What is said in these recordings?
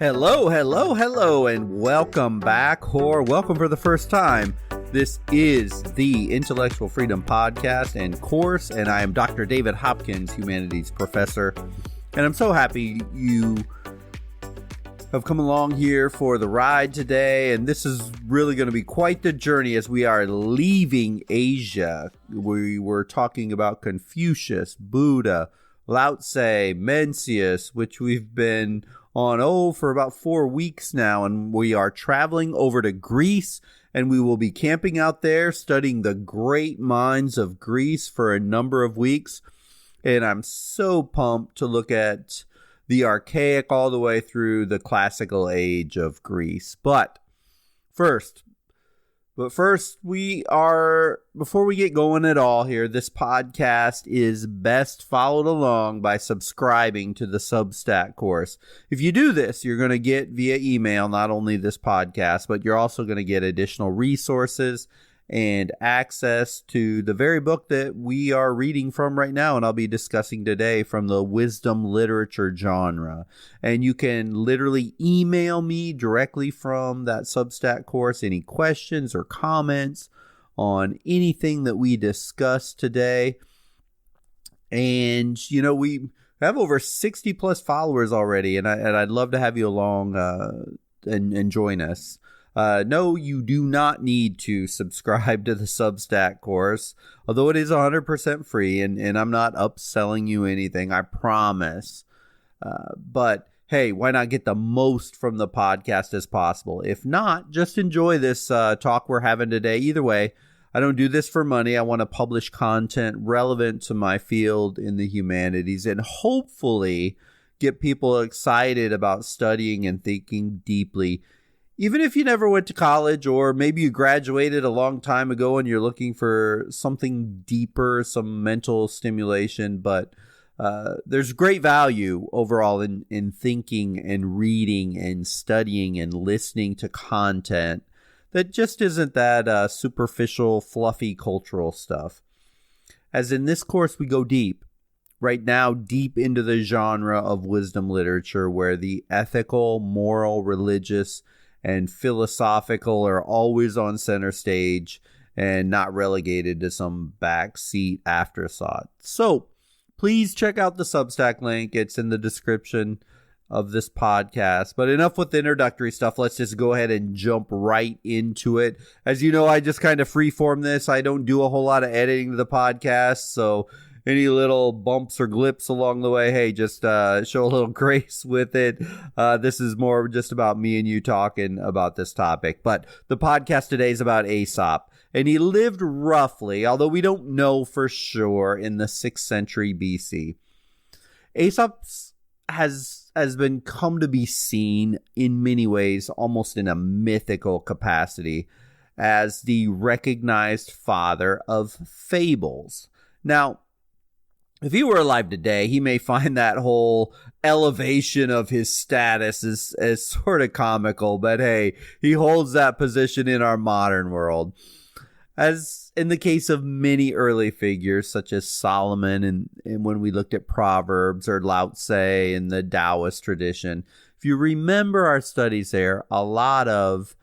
Hello, hello, hello, and welcome back, or welcome for the first time. This is the Intellectual Freedom Podcast and course, and I am Dr. David Hopkins, Humanities Professor, and I'm so happy you have come along here for the ride today, and this is really going to be quite the journey as we are leaving Asia. We were talking about Confucius, Buddha, Lao Tse, Mencius, which we've been on for about 4 weeks now, and we are traveling over to Greece, and we will be camping out there studying the great minds of Greece for a number of weeks. And I'm so pumped to look at the archaic all the way through the classical age of Greece. But first, before we get going at all here, this podcast is best followed along by subscribing to the Substack course. If you do this, you're going to get via email not only this podcast, but you're also going to get additional resources and access to the very book that we are reading from right now, and I'll be discussing today from the wisdom literature genre. And you can literally email me directly from that Substack course any questions or comments on anything that we discussed today. And, we have over 60 plus followers already, and I'd love to have you along and join us. No, you do not need to subscribe to the Substack course, although it is 100% free, and I'm not upselling you anything, I promise. But hey, why not get the most from the podcast as possible? If not, just enjoy this talk we're having today. Either way, I don't do this for money. I want to publish content relevant to my field in the humanities and hopefully get people excited about studying and thinking deeply. Even if you never went to college, or maybe you graduated a long time ago and you're looking for something deeper, some mental stimulation, but there's great value overall in thinking and reading and studying and listening to content that just isn't that superficial, fluffy cultural stuff. As in this course, we go deep. Right now, deep into the genre of wisdom literature where the ethical, moral, religious, and philosophical are always on center stage and not relegated to some backseat afterthought. So please check out the Substack link. It's in the description of this podcast. But enough with the introductory stuff. Let's just go ahead and jump right into it. As you know, I just kind of freeform this. I don't do a whole lot of editing to the podcast. So any little bumps or glips along the way, hey, just show a little grace with it. This is more just about me and you talking about this topic. But the podcast today is about Aesop. And he lived roughly, although we don't know for sure, in the 6th century BC. Aesop has been come to be seen in many ways, almost in a mythical capacity, as the recognized father of fables. Now, if he were alive today, he may find that whole elevation of his status as sort of comical, but hey, he holds that position in our modern world. As in the case of many early figures, such as Solomon, and when we looked at Proverbs, or Lao Tse and the Taoist tradition, if you remember our studies there, a lot of,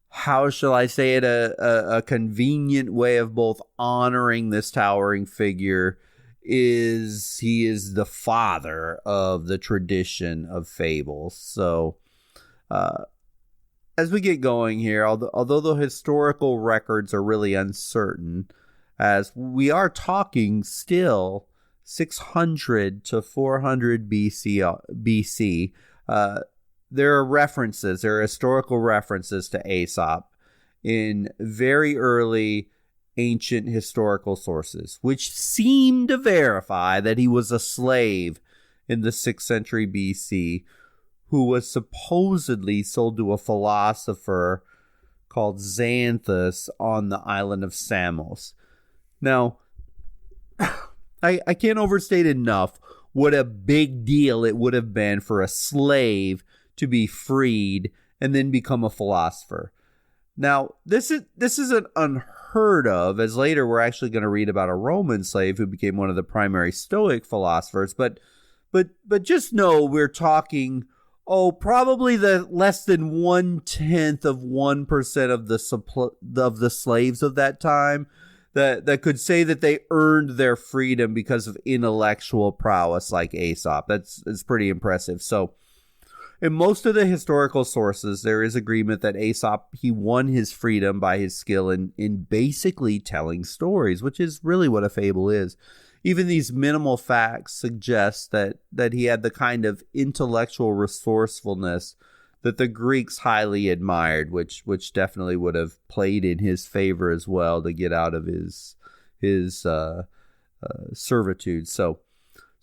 how shall I say it, a convenient way of both honoring this towering figure is he is the father of the tradition of fables. So as we get going here, although the historical records are really uncertain, as we are talking still 600 to 400 BC, there are historical references to Aesop in very early ancient historical sources, which seem to verify that he was a slave in the 6th century BC who was supposedly sold to a philosopher called Xanthus on the island of Samos. Now, I can't overstate enough what a big deal it would have been for a slave to be freed and then become a philosopher. Now, this isn't unheard of, as later we're actually going to read about a Roman slave who became one of the primary Stoic philosophers. But just know we're talking Probably the less than 1/10 of 1% of the slaves of that time that could say that they earned their freedom because of intellectual prowess like Aesop. It's pretty impressive. So in most of the historical sources, there is agreement that Aesop, he won his freedom by his skill in basically telling stories, which is really what a fable is. Even these minimal facts suggest that he had the kind of intellectual resourcefulness that the Greeks highly admired, which definitely would have played in his favor as well to get out of his servitude. So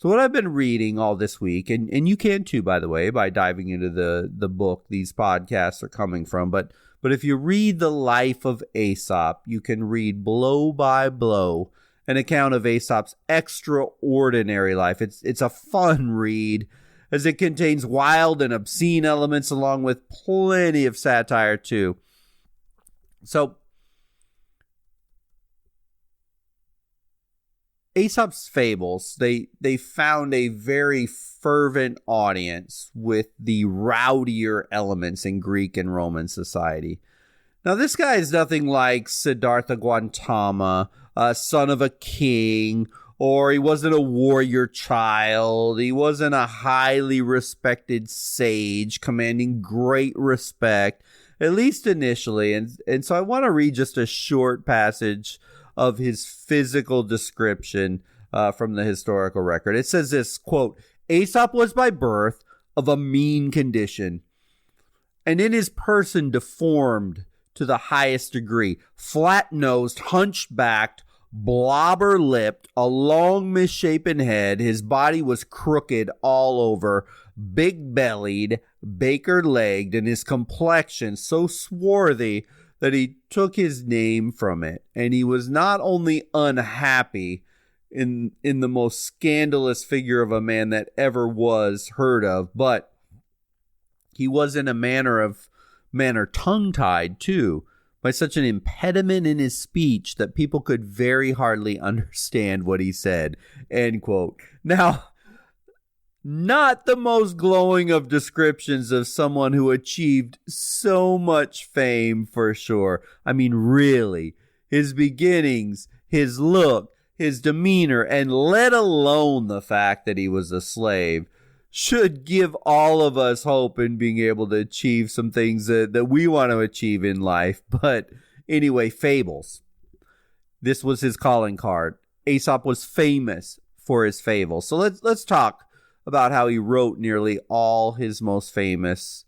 what I've been reading all this week, and you can too, by the way, by diving into the book these podcasts are coming from, but if you read the life of Aesop, you can read blow by blow an account of Aesop's extraordinary life. It's a fun read, as it contains wild and obscene elements along with plenty of satire too. So Aesop's Fables, they found a very fervent audience with the rowdier elements in Greek and Roman society. Now, this guy is nothing like Siddhartha Gautama, son of a king, or he wasn't a warrior child. He wasn't a highly respected sage commanding great respect, at least initially. And so I want to read just a short passage of his physical description from the historical record. It says this, quote, Aesop was by birth of a mean condition, and in his person deformed to the highest degree, flat-nosed, hunchbacked, blobber-lipped, a long misshapen head. His body was crooked all over, big-bellied, baker-legged, and his complexion so swarthy that he took his name from it. And he was not only unhappy in the most scandalous figure of a man that ever was heard of, but he was in a manner tongue-tied too, by such an impediment in his speech that people could very hardly understand what he said, end quote. Now, not the most glowing of descriptions of someone who achieved so much fame, for sure. I mean, really, his beginnings, his look, his demeanor, and let alone the fact that he was a slave, should give all of us hope in being able to achieve some things that we want to achieve in life. But anyway, Fables. This was his calling card. Aesop was famous for his fables. So let's talk about how he wrote nearly all his most famous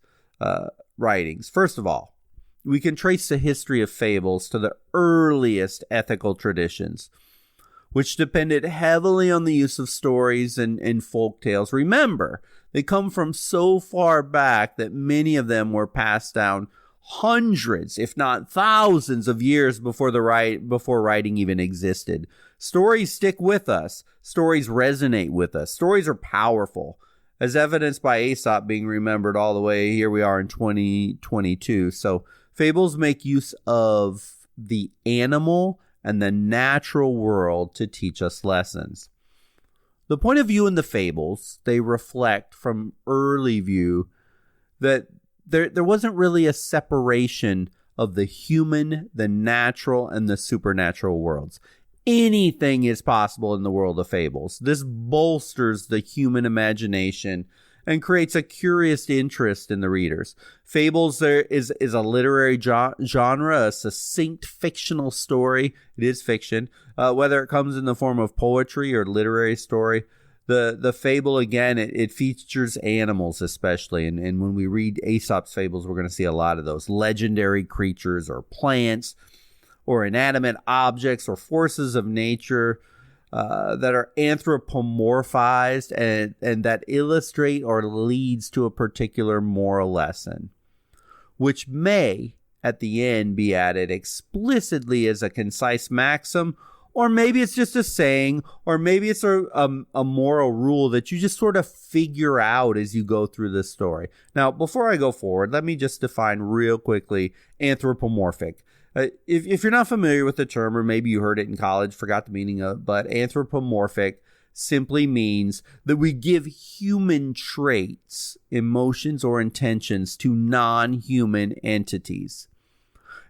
writings. First of all, we can trace the history of fables to the earliest ethical traditions, which depended heavily on the use of stories and folk tales. Remember, they come from so far back that many of them were passed down hundreds, if not thousands of years before writing even existed. Stories stick with us. Stories resonate with us. Stories are powerful, as evidenced by Aesop being remembered all the way. Here we are in 2022. So fables make use of the animal and the natural world to teach us lessons. The point of view in the fables, they reflect from early view that there wasn't really a separation of the human, the natural, and the supernatural worlds. Anything is possible in the world of fables. This bolsters the human imagination and creates a curious interest in the readers. Fables is a literary genre, a succinct fictional story. It is fiction, whether it comes in the form of poetry or literary story. The fable, again, it features animals especially, and when we read Aesop's fables, we're going to see a lot of those legendary creatures or plants or inanimate objects or forces of nature that are anthropomorphized and that illustrate or leads to a particular moral lesson, which may, at the end, be added explicitly as a concise maxim, or maybe it's just a saying, or maybe it's a moral rule that you just sort of figure out as you go through the story. Now, before I go forward, let me just define real quickly anthropomorphic. If you're not familiar with the term, or maybe you heard it in college, forgot the meaning of it, but anthropomorphic simply means that we give human traits, emotions, or intentions to non-human entities.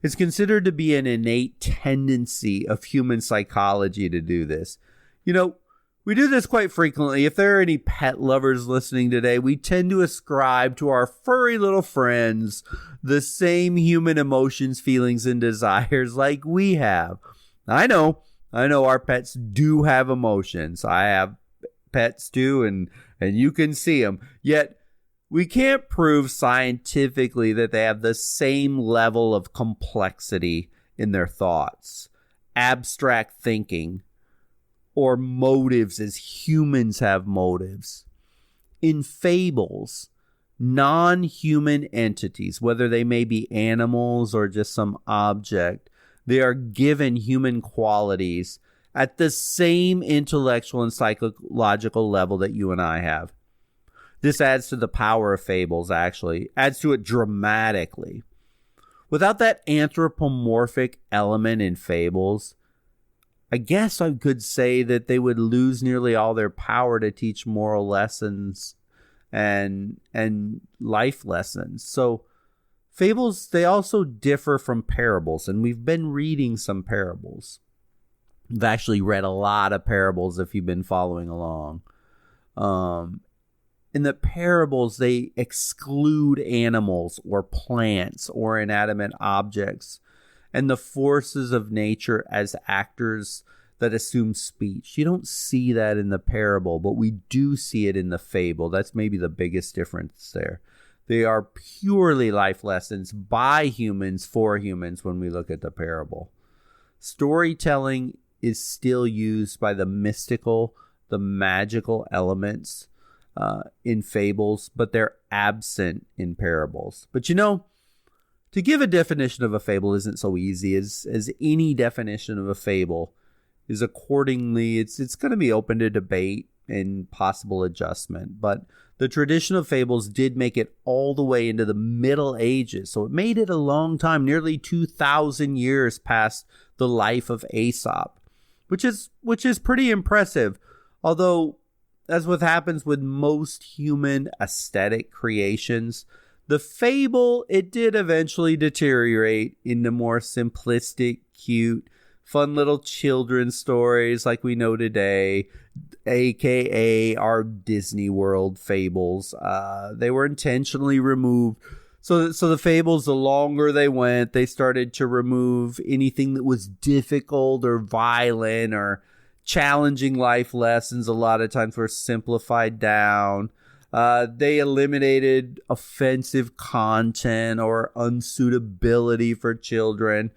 It's considered to be an innate tendency of human psychology to do this. You know, we do this quite frequently. If there are any pet lovers listening today, we tend to ascribe to our furry little friends the same human emotions, feelings, and desires like we have. I know our pets do have emotions. I have pets too, and you can see them. Yet, we can't prove scientifically that they have the same level of complexity in their thoughts, abstract thinking, or motives as humans have motives. In fables, non-human entities, whether they may be animals or just some object, they are given human qualities at the same intellectual and psychological level that you and I have. This adds to the power of fables, actually. Adds to it dramatically. Without that anthropomorphic element in fables, I guess I could say that they would lose nearly all their power to teach moral lessons and life lessons. So fables, they also differ from parables, and we've been reading some parables. We've actually read a lot of parables if you've been following along. In the parables, they exclude animals or plants or inanimate objects and the forces of nature as actors that assume speech. You don't see that in the parable, but we do see it in the fable. That's maybe the biggest difference there. They are purely life lessons by humans for humans when we look at the parable. Storytelling is still used by the mystical, the magical elements in fables, but they're absent in parables. But you know, to give a definition of a fable isn't so easy as any definition of a fable is accordingly, it's going to be open to debate and possible adjustment. But the tradition of fables did make it all the way into the Middle Ages. So it made it a long time, nearly 2,000 years past the life of Aesop, which is pretty impressive. Although, as what happens with most human aesthetic creations, the fable, it did eventually deteriorate into more simplistic, cute, fun little children's stories like we know today, aka our Disney World fables. They were intentionally removed. So the fables, the longer they went, they started to remove anything that was difficult or violent or challenging life lessons. A lot of times were simplified down. They eliminated offensive content or unsuitability for children.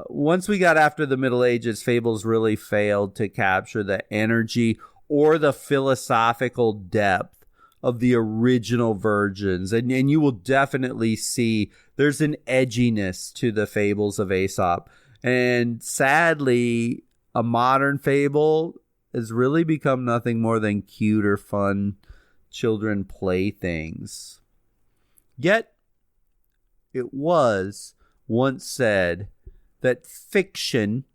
Once we got after the Middle Ages, fables really failed to capture the energy or the philosophical depth of the original versions. And you will definitely see there's an edginess to the fables of Aesop. And sadly, a modern fable has really become nothing more than cute or fun children playthings. Yet, it was once said that fiction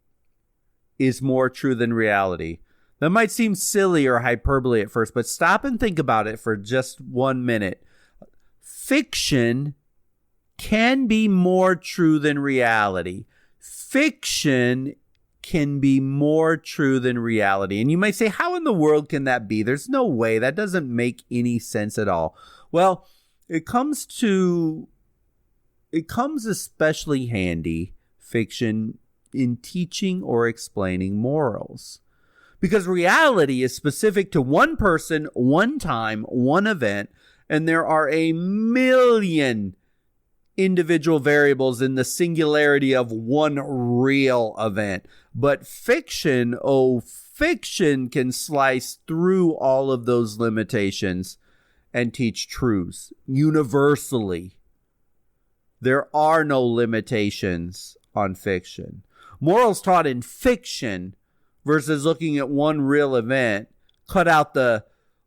is more true than reality. That might seem silly or hyperbole at first, but stop and think about it for just 1 minute. Fiction can be more true than reality. Fiction can be more true than reality. And you might say, how in the world can that be? There's no way. That doesn't make any sense at all. Well, it comes especially handy, fiction, in teaching or explaining morals. Because reality is specific to one person, one time, one event, and there are a million individual variables in the singularity of one real event. But fiction can slice through all of those limitations and teach truths universally. There are no limitations on fiction. Morals taught in fiction versus looking at one real event cut out the,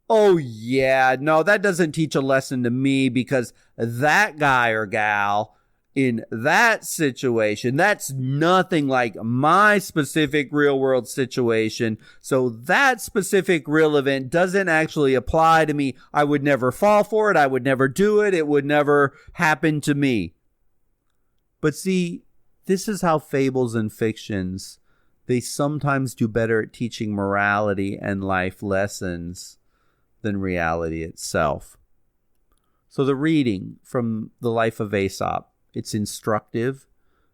oh yeah, no, that doesn't teach a lesson to me because that guy or gal in that situation, that's nothing like my specific real world situation. So that specific real event doesn't actually apply to me. I would never fall for it. I would never do it. It would never happen to me. But see, this is how fables and fictions, they sometimes do better at teaching morality and life lessons than reality itself. So the reading from the life of Aesop, it's instructive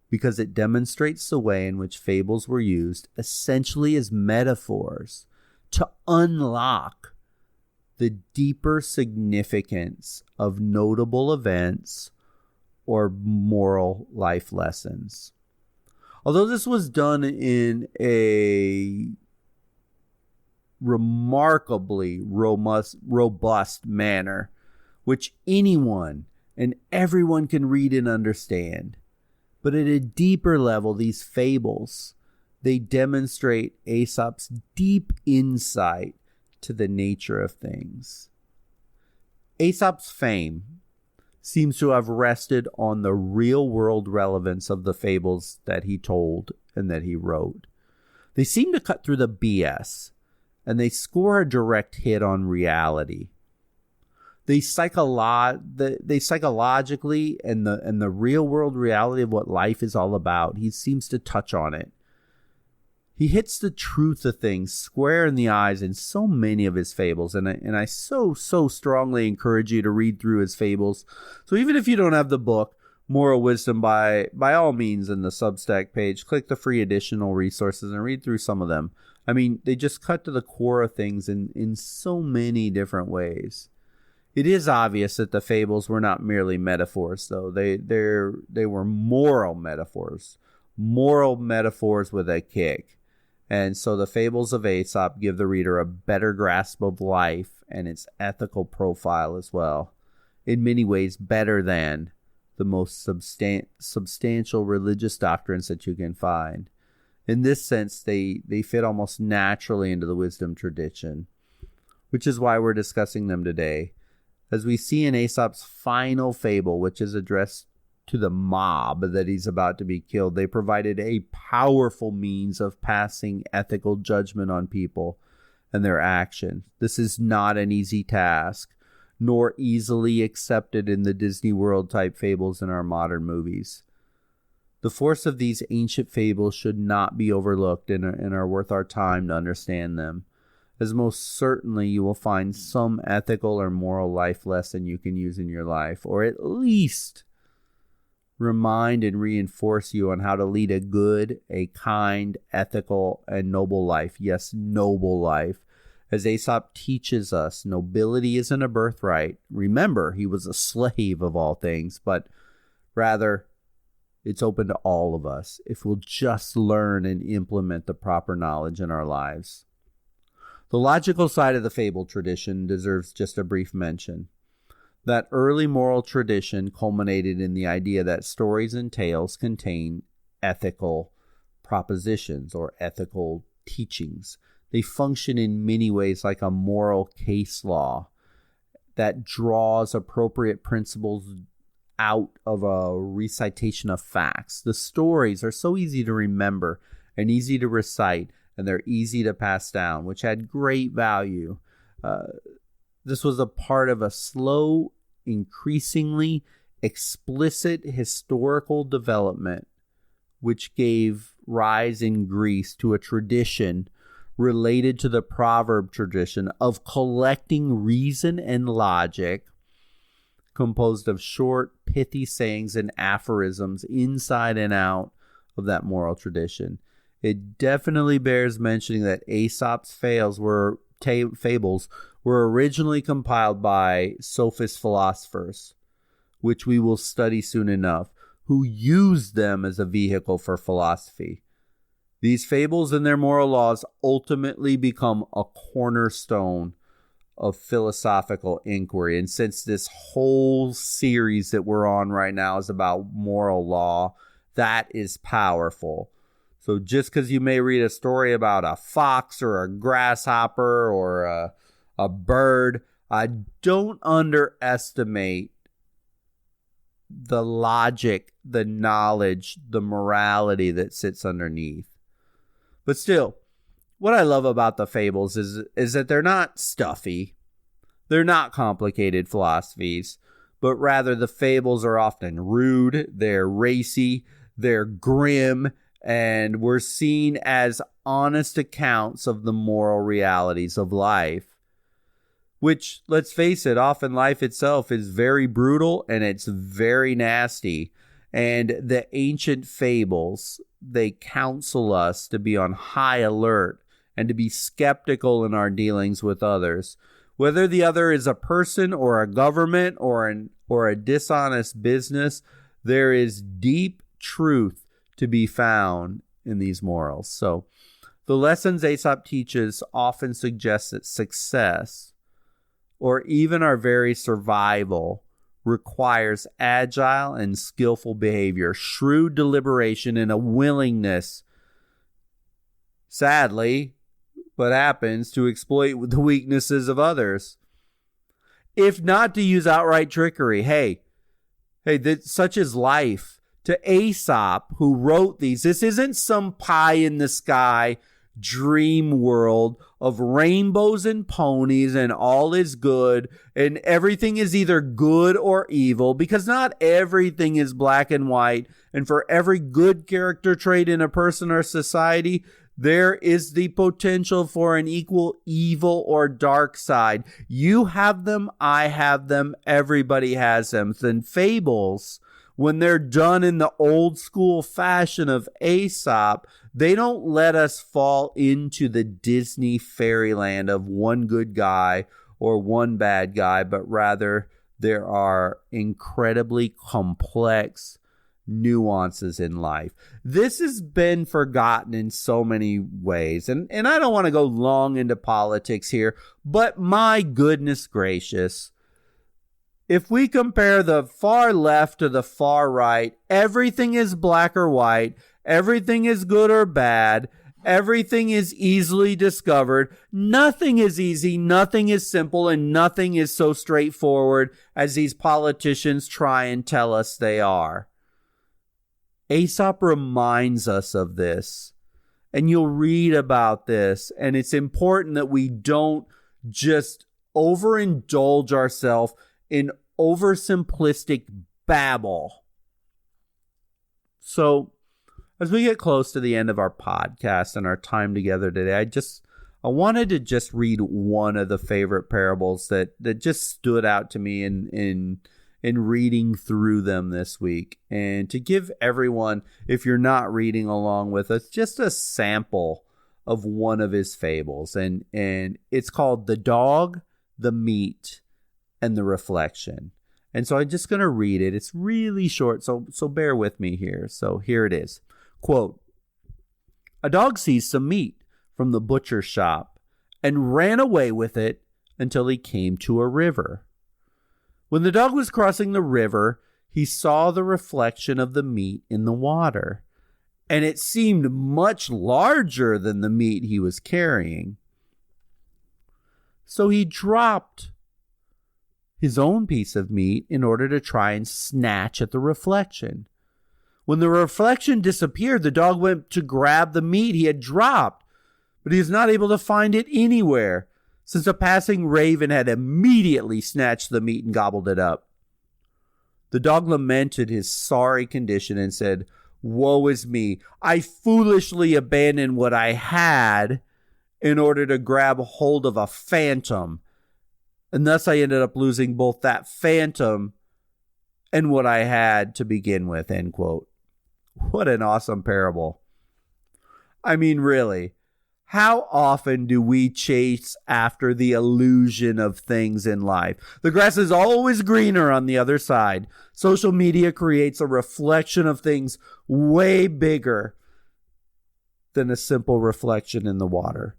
because it demonstrates the way in which fables were used essentially as metaphors to unlock the deeper significance of notable events or moral life lessons. Although this was done in a remarkably robust manner, which anyone and everyone can read and understand. But at a deeper level, these fables, they demonstrate Aesop's deep insight to the nature of things. Aesop's fame seems to have rested on the real-world relevance of the fables that he told and that he wrote. They seem to cut through the BS, and they score a direct hit on reality. They psychologically and the real world reality of what life is all about, he seems to touch on it. He hits the truth of things square in the eyes in so many of his fables, and I so strongly encourage you to read through his fables. So even if you don't have the book, Moral Wisdom, by all means, in the Substack page, click the free additional resources and read through some of them. I mean, they just cut to the core of things in so many different ways. It is obvious that the fables were not merely metaphors, though. They were moral metaphors with a kick. And so the fables of Aesop give the reader a better grasp of life and its ethical profile as well. In many ways, better than the most substantial religious doctrines that you can find. In this sense, they fit almost naturally into the wisdom tradition, which is why we're discussing them today. As we see in Aesop's final fable, which is addressed to the mob that he's about to be killed, they provided a powerful means of passing ethical judgment on people and their actions. This is not an easy task, nor easily accepted in the Disney World type fables in our modern movies. The force of these ancient fables should not be overlooked and are worth our time to understand them, as most certainly you will find some ethical or moral life lesson you can use in your life, or at least remind and reinforce you on how to lead a good, a kind, ethical, and noble life. Yes, noble life. As Aesop teaches us, nobility isn't a birthright. Remember, he was a slave of all things, but rather it's open to all of us if we'll just learn and implement the proper knowledge in our lives. The logical side of the fable tradition deserves just a brief mention. That early moral tradition culminated in the idea that stories and tales contain ethical propositions or ethical teachings. They function in many ways like a moral case law that draws appropriate principles out of a recitation of facts. The stories are so easy to remember and easy to recite, and they're easy to pass down, which had great value. This was a part of a slow, increasingly explicit historical development, which gave rise in Greece to a tradition related to the proverb tradition of collecting reason and logic, composed of short, pithy sayings and aphorisms inside and out of that moral tradition. It definitely bears mentioning that Aesop's fables were originally compiled by sophist philosophers, which we will study soon enough, who used them as a vehicle for philosophy. These fables and their moral laws ultimately become a cornerstone of philosophical inquiry. And since this whole series that we're on right now is about moral law, that is powerful. So just because you may read a story about a fox or a grasshopper or a bird, don't underestimate the logic, the knowledge, the morality that sits underneath. But still, what I love about the fables is that they're not stuffy. They're not complicated philosophies, but rather the fables are often rude, they're racy, they're grim, and we're seen as honest accounts of the moral realities of life. Which, let's face it, often life itself is very brutal and it's very nasty. And the ancient fables, they counsel us to be on high alert and to be skeptical in our dealings with others. Whether the other is a person or a government or a dishonest business, there is deep truth to be found in these morals. So the lessons Aesop teaches often suggest that success, or even our very survival, requires agile and skillful behavior, shrewd deliberation, and a willingness, sadly, what happens, to exploit the weaknesses of others. If not to use outright trickery. Hey, such is life. To Aesop, who wrote these, this isn't some pie in the sky dream world of rainbows and ponies and all is good and everything is either good or evil, because not everything is black and white. And for every good character trait in a person or society, there is the potential for an equal evil or dark side. You have them, I have them, everybody has them. Then fables, when they're done in the old school fashion of Aesop, they don't let us fall into the Disney fairyland of one good guy or one bad guy, but rather there are incredibly complex nuances in life. This has been forgotten in so many ways. And I don't want to go long into politics here, but my goodness gracious, if we compare the far left to the far right, everything is black or white, everything is good or bad, everything is easily discovered. Nothing is easy, nothing is simple, and nothing is so straightforward as these politicians try and tell us they are. Aesop reminds us of this, and you'll read about this, and it's important that we don't just overindulge ourselves in oversimplistic babble. So, as we get close to the end of our podcast and our time together today, I wanted to just read one of the favorite parables that just stood out to me in reading through them this week, and to give everyone, if you're not reading along with us, just a sample of one of his fables. And it's called The Dog, the Meat, and the Reflection. And so I'm just going to read it. It's really short, so bear with me here. So here it is. Quote, "A dog seized some meat from the butcher's shop and ran away with it until he came to a river. When the dog was crossing the river, he saw the reflection of the meat in the water, and it seemed much larger than the meat he was carrying. So he dropped his own piece of meat in order to try and snatch at the reflection. When the reflection disappeared, the dog went to grab the meat he had dropped, but he was not able to find it anywhere, since a passing raven had immediately snatched the meat and gobbled it up. The dog lamented his sorry condition and said, 'Woe is me! I foolishly abandoned what I had in order to grab hold of a phantom, and thus I ended up losing both that phantom and what I had to begin with,' end quote. What an awesome parable. I mean, really, how often do we chase after the illusion of things in life? The grass is always greener on the other side. Social media creates a reflection of things way bigger than a simple reflection in the water.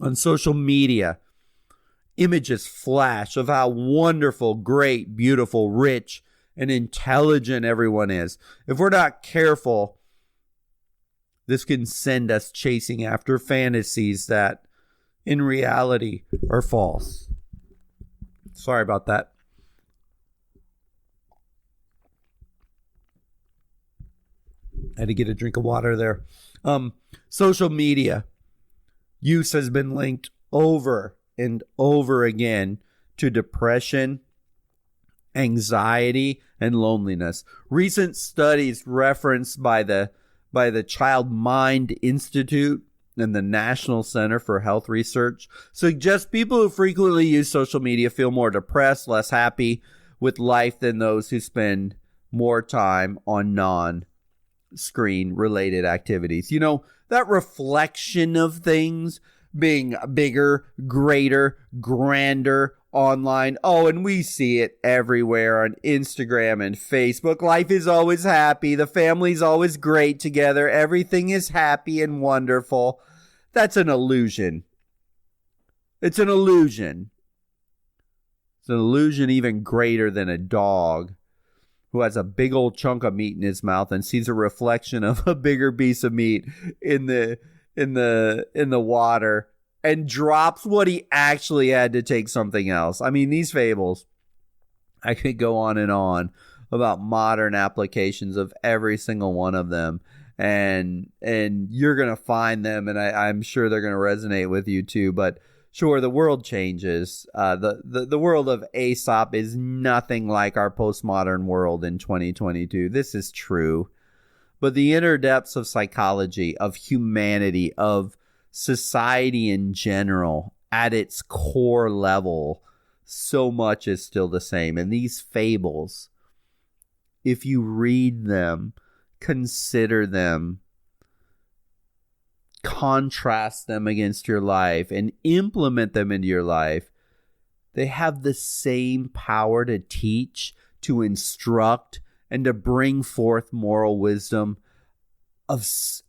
On social media, images flash of how wonderful, great, beautiful, rich, and intelligent everyone is. If we're not careful, this can send us chasing after fantasies that, in reality, are false. Sorry about that. I had to get a drink of water there. Social media use has been linked over and over again to depression, anxiety, and loneliness. Recent studies referenced by the Child Mind Institute and the National Center for Health Research suggest people who frequently use social media feel more depressed, less happy with life than those who spend more time on non-screen related activities. You know, that reflection of things being bigger, greater, grander online. Oh, and we see it everywhere on Instagram and Facebook. Life is always happy. The family's always great together. Everything is happy and wonderful. That's an illusion. It's an illusion. It's an illusion even greater than a dog who has a big old chunk of meat in his mouth and sees a reflection of a bigger piece of meat in the water and drops what he actually had to take something else. I mean, these fables, I could go on and on about modern applications of every single one of them. And you're going to find them, and I'm sure they're going to resonate with you too. But sure, the world changes. The world of Aesop is nothing like our postmodern world in 2022. This is true. But the inner depths of psychology, of humanity, of society in general, at its core level, so much is still the same. And these fables, if you read them, consider them, contrast them against your life, and implement them into your life, they have the same power to teach, to instruct, and to bring forth moral wisdom as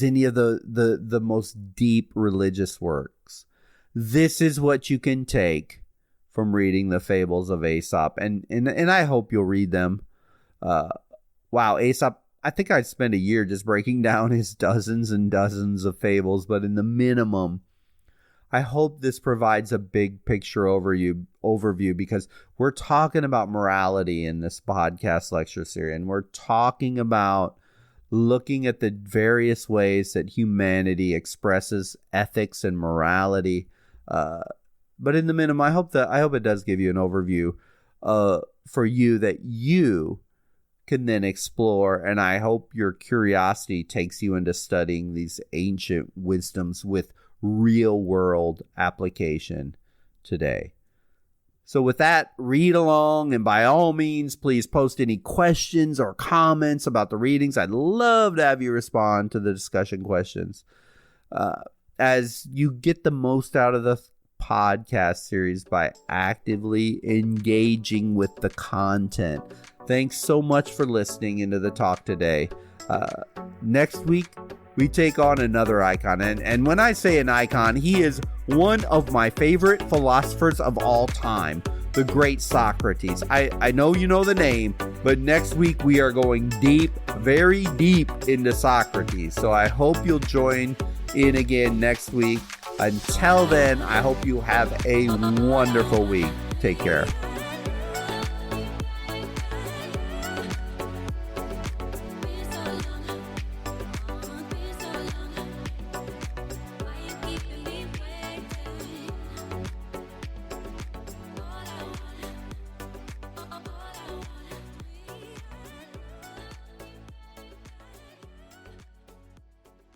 any of the most deep religious works. This is what you can take from reading the Fables of Aesop, and I hope you'll read them. Wow, Aesop, I think I'd spend a year just breaking down his dozens and dozens of fables, but in the minimum, I hope this provides a big picture overview, because we're talking about morality in this podcast lecture series, and we're talking about looking at the various ways that humanity expresses ethics and morality. But in the minimum, I hope it does give you an overview for you that you can then explore, and I hope your curiosity takes you into studying these ancient wisdoms with real world application today. So with that, read along, and by all means, please post any questions or comments about the readings. I'd love to have you respond to the discussion questions. As you get the most out of the podcast series by actively engaging with the content. Thanks so much for listening into the talk today. Next week, we take on another icon. And when I say an icon, he is one of my favorite philosophers of all time, the great Socrates. I know you know the name, but next week we are going deep, very deep into Socrates. So I hope you'll join in again next week. Until then, I hope you have a wonderful week. Take care.